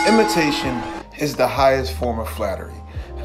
Imitation is the highest form of flattery.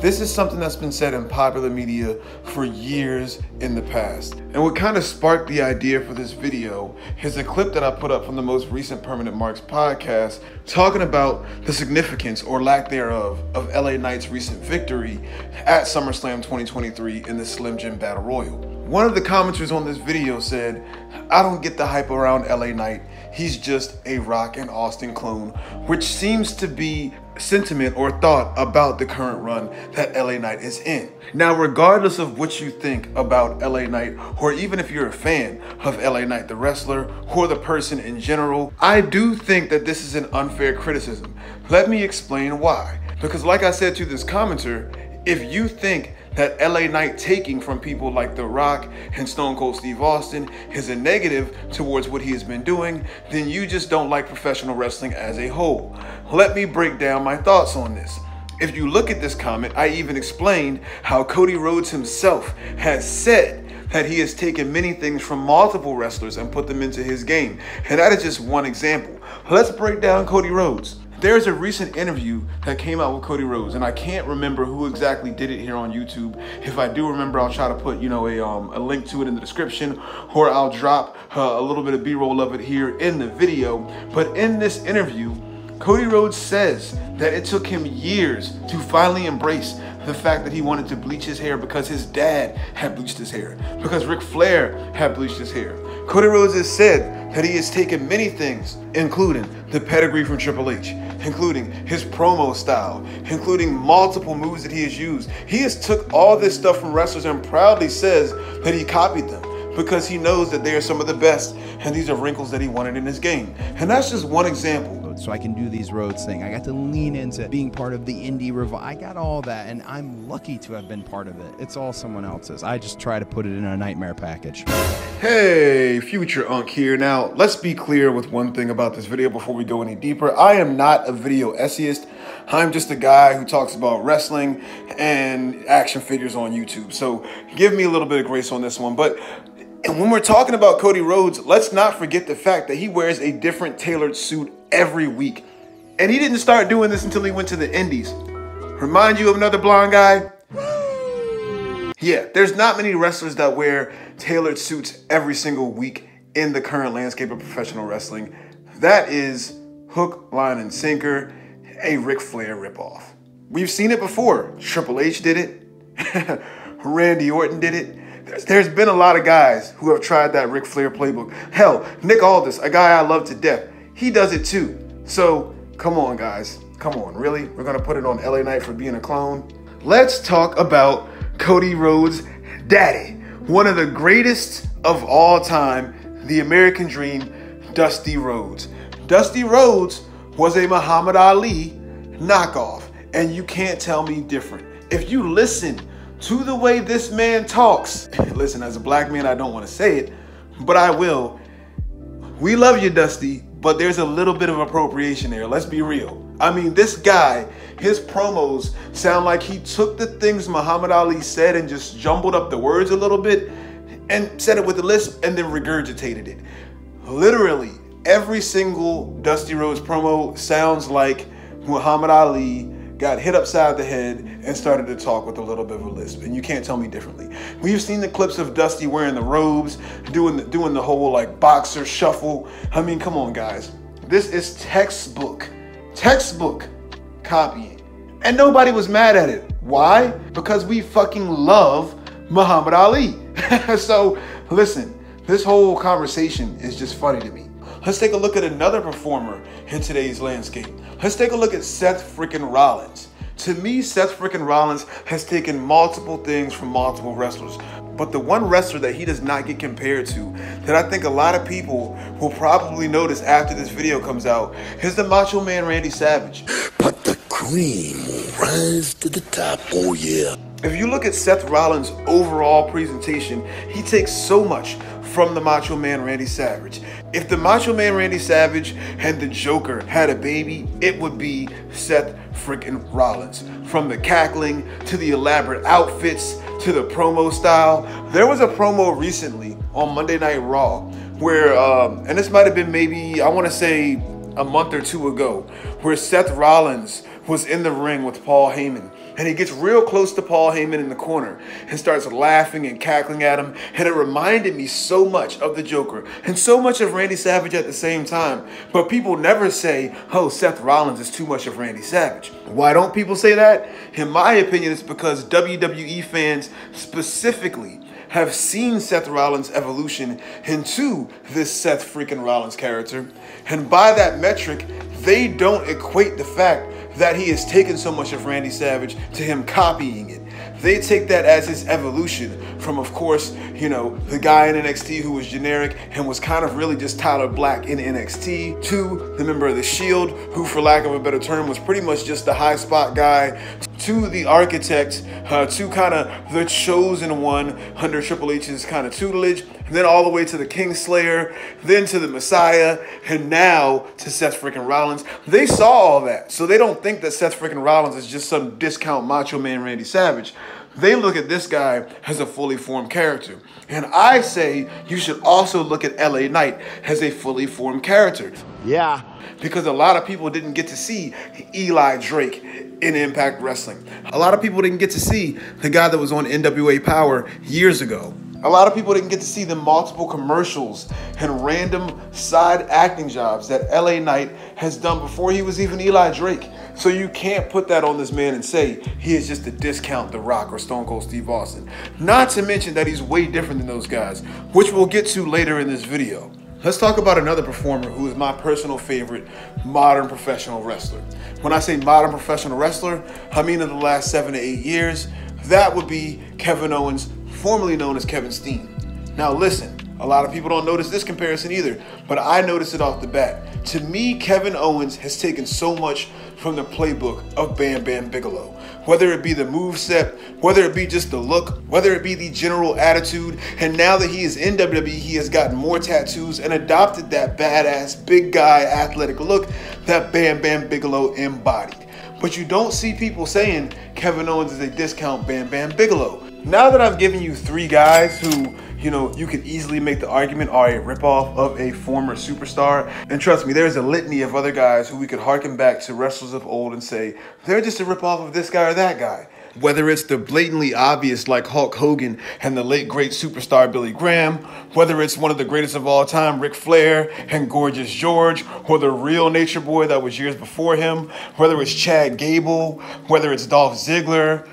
This is something that's been said in popular media for years in the past. And what kind of sparked the idea for this video is a clip that I put up from the most recent Permanent Marks podcast talking about the significance or lack thereof of LA Knight's recent victory at SummerSlam 2023 in the Slim Jim Battle Royal. One of the commenters on this video said, "I don't get the hype around LA Knight. He's just a Rock and Austin clone," which seems to be sentiment or thought about the current run that LA Knight is in. Now, regardless of what you think about LA Knight, or even if you're a fan of LA Knight the wrestler or the person in general, I do think that this is an unfair criticism. Let me explain why. Because like I said to this commenter, if you think that LA Knight taking from people like The Rock and Stone Cold Steve Austin is a negative towards what he has been doing, then you just don't like professional wrestling as a whole. Let me break down my thoughts on this. If you look at this comment, I even explained how Cody Rhodes himself has said that he has taken many things from multiple wrestlers and put them into his game. And that is just one example. Let's break down Cody Rhodes. There's a recent interview that came out with Cody Rhodes, and I can't remember who exactly did it here on YouTube. If I do remember, I'll try to put, a link to it in the description, or I'll drop a little bit of B-roll of it here in the video. But in this interview, Cody Rhodes says that it took him years to finally embrace the fact that he wanted to bleach his hair because his dad had bleached his hair, because Ric Flair had bleached his hair. Cody Rhodes has said that he has taken many things, including the pedigree from Triple H, including his promo style, including multiple moves that he has used. He has took all this stuff from wrestlers and proudly says that he copied them because he knows that they are some of the best, and these are wrinkles that he wanted in his game. And that's just one example. So I can do these Rhodes thing. I got to lean into being part of the indie revival. I got all that, and I'm lucky to have been part of it. It's all someone else's. I just try to put it in a nightmare package. Hey, Future Unk here. Now, let's be clear with one thing about this video before we go any deeper. I am not a video essayist. I'm just a guy who talks about wrestling and action figures on YouTube. So give me a little bit of grace on this one. But when we're talking about Cody Rhodes, let's not forget the fact that he wears a different tailored suit every week. And he didn't start doing this until he went to the Indies. Remind you of another blonde guy? Yeah, there's not many wrestlers that wear tailored suits every single week in the current landscape of professional wrestling. That is hook, line, and sinker, a Ric Flair ripoff. We've seen it before. Triple H did it. Randy Orton did it. There's been a lot of guys who have tried that Ric Flair playbook. Hell, Nick Aldis, a guy I love to death, he does it too. So come on, guys. Come on, really? We're going to put it on LA Knight for being a clone? Let's talk about Cody Rhodes' daddy, one of the greatest of all time, the American Dream, Dusty Rhodes. Dusty Rhodes was a Muhammad Ali knockoff, and you can't tell me different. If you listen to the way this man talks, listen, as a black man, I don't want to say it, but I will. We love you, Dusty, but there's a little bit of appropriation there. Let's be real. I mean, this guy, his promos sound like he took the things Muhammad Ali said and just jumbled up the words a little bit and said it with a lisp and then regurgitated it. Literally, every single Dusty Rhodes promo sounds like Muhammad Ali got hit upside the head and started to talk with a little bit of a lisp, and you can't tell me differently. We've seen the clips of Dusty wearing the robes, doing the whole like boxer shuffle. I mean, come on, guys. This is textbook copying. And nobody was mad at it. Why? Because we fucking love Muhammad Ali. So listen, this whole conversation is just funny to me. Let's take a look at another performer in today's landscape. Let's take a look at Seth freaking Rollins. To me, Seth freaking Rollins has taken multiple things from multiple wrestlers. But the one wrestler that he does not get compared to, that I think a lot of people will probably notice after this video comes out, is the Macho Man Randy Savage. But the cream will rise to the top, oh yeah. If you look at Seth Rollins' overall presentation, he takes so much from the Macho Man Randy Savage. If the Macho Man Randy Savage and the Joker had a baby, it would be Seth freaking Rollins. From the cackling to the elaborate outfits to the promo style. There was a promo recently on Monday Night Raw where, and this might have been maybe, I want to say a month or two ago where Seth Rollins was in the ring with Paul Heyman. And he gets real close to Paul Heyman in the corner and starts laughing and cackling at him. And it reminded me so much of the Joker and so much of Randy Savage at the same time. But people never say, oh, Seth Rollins is too much of Randy Savage. Why don't people say that? In my opinion, it's because WWE fans specifically have seen Seth Rollins' evolution into this Seth freaking Rollins character. And by that metric, they don't equate the fact that he has taken so much of Randy Savage to him copying it. They take that as his evolution from, of course, you know, the guy in NXT who was generic and was kind of really just Tyler Black in NXT, to the member of the Shield who, for lack of a better term, was pretty much just the high spot guy, to the Architect, to kind of the chosen one under Triple H's kind of tutelage, and then all the way to the Kingslayer, then to the Messiah, and now to Seth freaking Rollins. They saw all that, so they don't think that Seth freaking Rollins is just some discount Macho Man Randy Savage. They look at this guy as a fully formed character. And I say you should also look at LA Knight as a fully formed character. Yeah. Because a lot of people didn't get to see Eli Drake in Impact Wrestling. A lot of people didn't get to see the guy that was on NWA Power years ago. A lot of people didn't get to see the multiple commercials and random side acting jobs that LA Knight has done before he was even Eli Drake. So you can't put that on this man and say he is just a discount The Rock or Stone Cold Steve Austin. Not to mention that he's way different than those guys, which we'll get to later in this video. Let's talk about another performer who is my personal favorite modern professional wrestler. When I say modern professional wrestler, I mean in the last 7 to 8 years. That would be Kevin Owens, formerly known as Kevin Steen. Now listen, a lot of people don't notice this comparison either, but I noticed it off the bat. To me, Kevin Owens has taken so much from the playbook of Bam Bam Bigelow. Whether it be the moveset, whether it be just the look, whether it be the general attitude, and now that he is in WWE, he has gotten more tattoos and adopted that badass, big guy, athletic look that Bam Bam Bigelow embodied. But you don't see people saying Kevin Owens is a discount Bam Bam Bigelow. Now that I've given you 3 guys who, you know, you could easily make the argument are a ripoff of a former superstar. And trust me, there's a litany of other guys who we could harken back to wrestlers of old and say, they're just a ripoff of this guy or that guy. Whether it's the blatantly obvious like Hulk Hogan and the late great superstar Billy Graham, whether it's one of the greatest of all time, Ric Flair and Gorgeous George, or the real Nature Boy that was years before him, whether it's Chad Gable, whether it's Dolph Ziggler,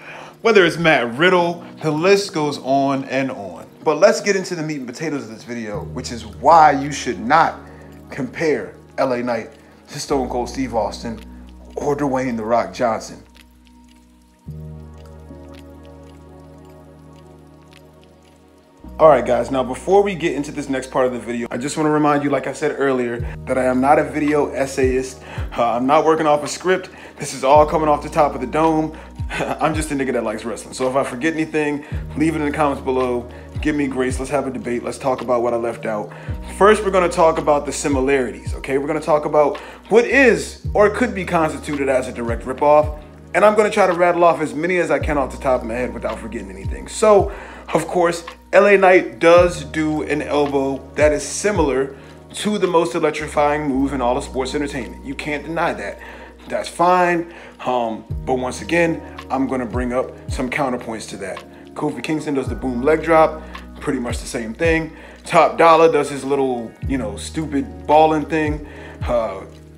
whether it's Matt Riddle, the list goes on and on. But let's get into the meat and potatoes of this video, which is why you should not compare LA Knight to Stone Cold Steve Austin or Dwayne The Rock Johnson. Alright guys, now before we get into this next part of the video, I just want to remind you, like I said earlier, that I am not a video essayist. I'm not working off a script. This is all coming off the top of the dome. I'm just a nigga that likes wrestling. So if I forget anything, leave it in the comments below. Give me grace. Let's have a debate. Let's talk about what I left out. First, we're going to talk about the similarities, okay? We're going to talk about what is or could be constituted as a direct ripoff. And I'm going to try to rattle off as many as I can off the top of my head without forgetting anything. So, of course, LA Knight does do an elbow that is similar to the most electrifying move in all of sports entertainment. You can't deny that. That's fine. But once again, I'm going to bring up some counterpoints to that. Kofi Kingston does the boom leg drop, pretty much the same thing. Top Dollar does his little, stupid balling thing.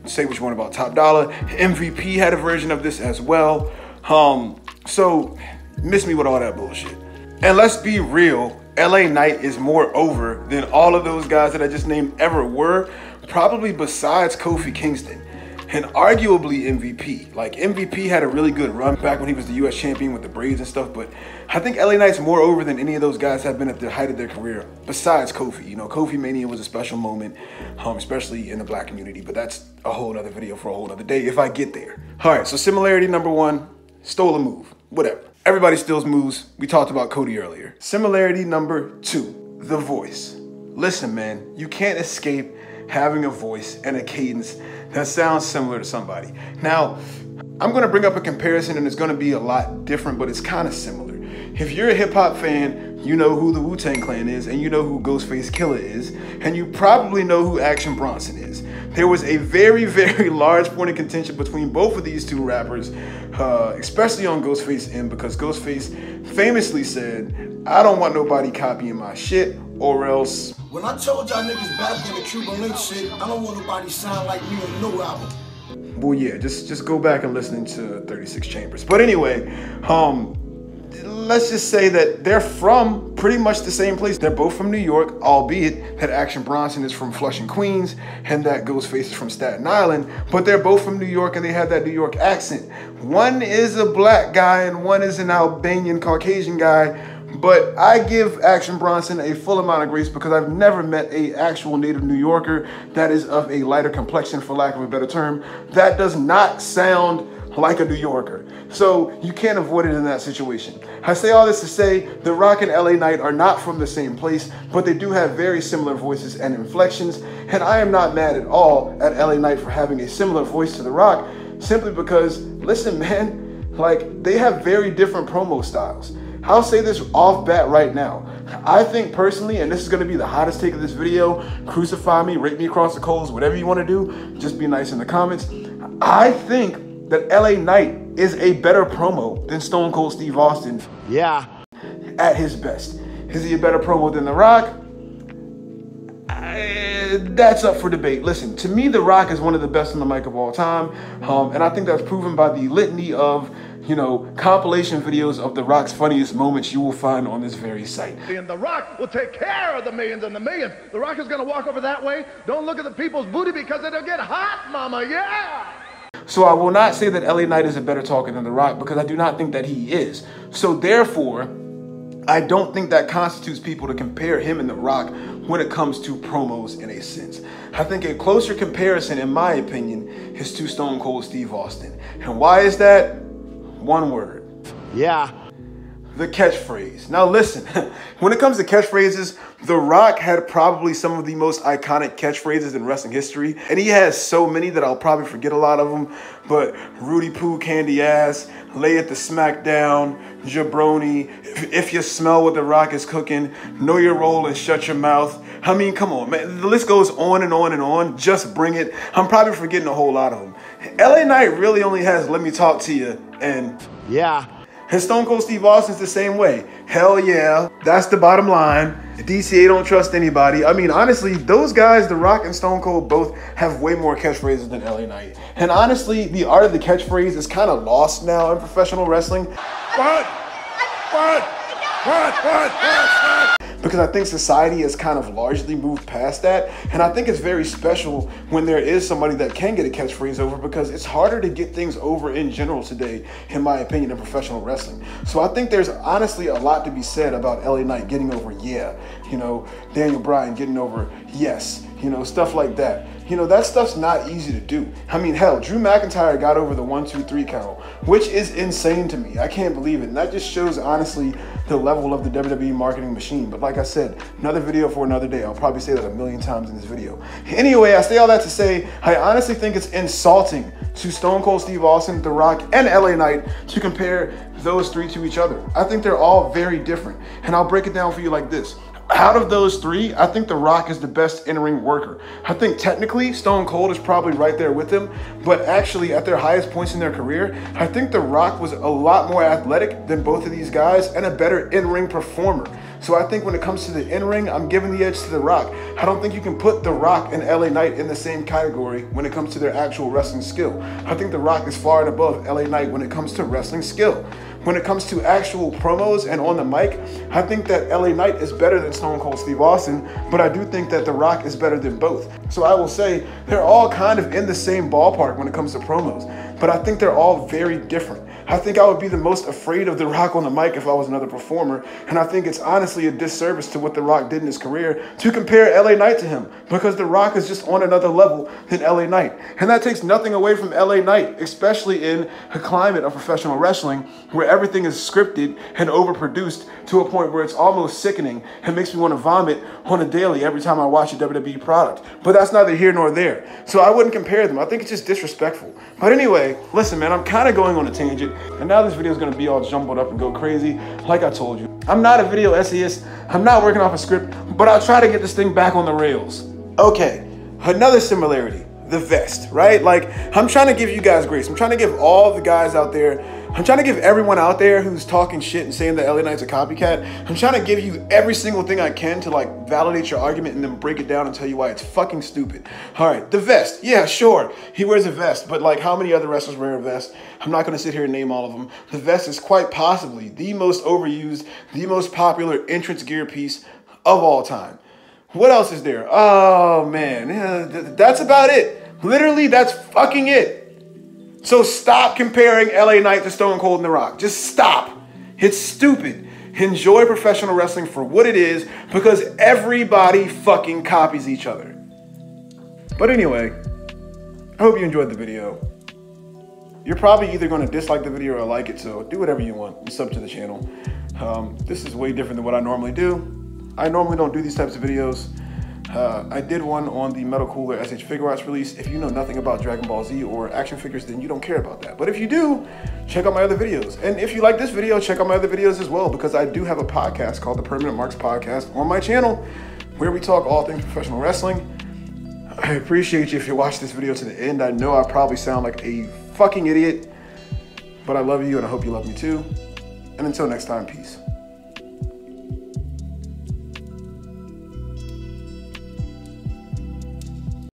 Say what you want about Top Dollar. MVP had a version of this as well. So miss me with all that bullshit. And let's be real, LA Knight is more over than all of those guys that I just named ever were, probably besides Kofi Kingston. And arguably MVP. Like MVP had a really good run back when he was the US champion with the braids and stuff, but I think LA Knight's more over than any of those guys have been at the height of their career, besides Kofi. Kofi Mania was a special moment, especially in the black community, but that's a whole other video for a whole other day if I get there. All right, so similarity number 1, stole a move, whatever. Everybody steals moves. We talked about Cody earlier. Similarity number 2, the voice. Listen, man, you can't escape having a voice and a cadence that sounds similar to somebody. Now, I'm gonna bring up a comparison and it's gonna be a lot different, but it's kind of similar. If you're a hip hop fan, you know who the Wu-Tang Clan is, and you know who Ghostface Killah is, and you probably know who Action Bronson is. There was a very, very large point of contention between both of these two rappers, especially on Ghostface M, because Ghostface famously said, I don't want nobody copying my shit, or else... When I told y'all niggas back in the Cuban Link shit, I don't want nobody sound like me on no album. Well, yeah, just go back and listen to 36 Chambers. But anyway, let's just say that they're from pretty much the same place. They're both from New York, albeit that Action Bronson is from Flushing, Queens, and that Ghostface is from Staten Island, but they're both from New York and they have that New York accent. One is a black guy and one is an Albanian Caucasian guy, but I give Action Bronson a full amount of grace because I've never met an actual native New Yorker that is of a lighter complexion, for lack of a better term, that does not sound like a New Yorker. So you can't avoid it in that situation. I say all this to say The Rock and LA Knight are not from the same place, but they do have very similar voices and inflections, and I am not mad at all at LA Knight for having a similar voice to The Rock, simply because, listen man, like, they have very different promo styles. I'll say this off bat right now. I think personally, and this is gonna be the hottest take of this video, crucify me, rake me across the coals, whatever you wanna do, just be nice in the comments. I think that LA Knight is a better promo than Stone Cold Steve Austin. Yeah. At his best. Is he a better promo than The Rock? That's up for debate. Listen, to me, The Rock is one of the best on the mic of all time. And I think that's proven by the litany of, you know, compilation videos of The Rock's funniest moments you will find on this very site. And The Rock will take care of the millions and the millions. The Rock is gonna walk over that way. Don't look at the people's booty because it'll get hot, mama, yeah! So I will not say that LA Knight is a better talker than The Rock because I do not think that he is. So therefore, I don't think that constitutes people to compare him and The Rock when it comes to promos in a sense. I think a closer comparison, in my opinion, is to Stone Cold Steve Austin. And why is that? One word. Yeah. The catchphrase. Now listen, when it comes to catchphrases, The Rock had probably some of the most iconic catchphrases in wrestling history. And he has so many that I'll probably forget a lot of them. But Rudy Poo Candy Ass, Lay It the Smackdown, Jabroni, if you smell what The Rock is cooking, know your role and shut your mouth. I mean, come on, man. The list goes on and on and on. Just bring it. I'm probably forgetting a whole lot of them. LA Knight really only has Let Me Talk to You and... Yeah. And Stone Cold Steve Austin's the same way. Hell yeah, that's the bottom line. DCA don't trust anybody. I mean, honestly, those guys, The Rock and Stone Cold, both have way more catchphrases than LA Knight. And honestly, the art of the catchphrase is kind of lost now in professional wrestling. What? Because I think society has kind of largely moved past that. And I think it's very special when there is somebody that can get a catchphrase over, because it's harder to get things over in general today, in my opinion, in professional wrestling. So I think there's honestly a lot to be said about LA Knight getting over yeah, you know, Daniel Bryan getting over yes, you know, stuff like that. You know, that stuff's not easy to do. I mean, hell, Drew McIntyre got over the 1, 2, 3 count, which is insane to me. I can't believe it. And that just shows, honestly, the level of the WWE marketing machine. But like I said, another video for another day. I'll probably say that 1,000,000 times in this video. Anyway, I say all that to say, I honestly think it's insulting to Stone Cold Steve Austin, The Rock, and LA Knight to compare those three to each other. I think they're all very different. And I'll break it down for you like this. Out of those three, I think The Rock is the best in-ring worker. I think technically Stone Cold is probably right there with him, but actually at their highest points in their career, I think The Rock was a lot more athletic than both of these guys and a better in-ring performer. So I think when it comes to the in-ring, I'm giving the edge to The Rock. I don't think you can put The Rock and LA Knight in the same category when it comes to their actual wrestling skill. I think The Rock is far and above LA Knight when it comes to wrestling skill. When it comes to actual promos and on the mic, I think that LA Knight is better than Stone Cold Steve Austin, but I do think that The Rock is better than both. So I will say they're all kind of in the same ballpark when it comes to promos, but I think they're all very different. I think I would be the most afraid of The Rock on the mic if I was another performer, and I think it's honestly a disservice to what The Rock did in his career to compare LA Knight to him, because The Rock is just on another level than LA Knight. And that takes nothing away from LA Knight, especially in a climate of professional wrestling where everything is scripted and overproduced to a point where it's almost sickening and makes me want to vomit on a daily every time I watch a WWE product. But that's neither here nor there. So I wouldn't compare them. I think it's just disrespectful. But anyway, listen, man, I'm kind of going on a tangent. And now this video is going to be all jumbled up and go crazy, like I told you. I'm not a video essayist. I'm not working off a script, but I'll try to get this thing back on the rails. Okay, another similarity, the vest, right? Like, I'm trying to give you guys grace. I'm trying to give all the guys out there, I'm trying to give everyone out there who's talking shit and saying that LA Knight's a copycat, I'm trying to give you every single thing I can to like validate your argument and then break it down and tell you why it's fucking stupid. All right, the vest. Yeah, sure, he wears a vest, but like how many other wrestlers wear a vest? I'm not gonna sit here and name all of them. The vest is quite possibly the most overused, the most popular entrance gear piece of all time. What else is there? Oh man, yeah, that's about it. Literally, that's fucking it. So stop comparing LA Knight to Stone Cold and The Rock. Just stop. It's stupid. Enjoy professional wrestling for what it is, because everybody fucking copies each other. But anyway, I hope you enjoyed the video. You're probably either going to dislike the video or like it, so do whatever you want and sub to the channel. This is way different than what I normally do. I normally don't do these types of videos. I did one on the Metal Cooler SH Figuarts release. If you know nothing about Dragon Ball Z or action figures, then you don't care about that. But if you do, check out my other videos. And if you like this video, check out my other videos as well, because I do have a podcast called the Permanent Marks Podcast on my channel, where we talk all things professional wrestling. I appreciate you if you watch this video to the end. I know I probably sound like a fucking idiot, but I love you and I hope you love me too. And until next time, peace.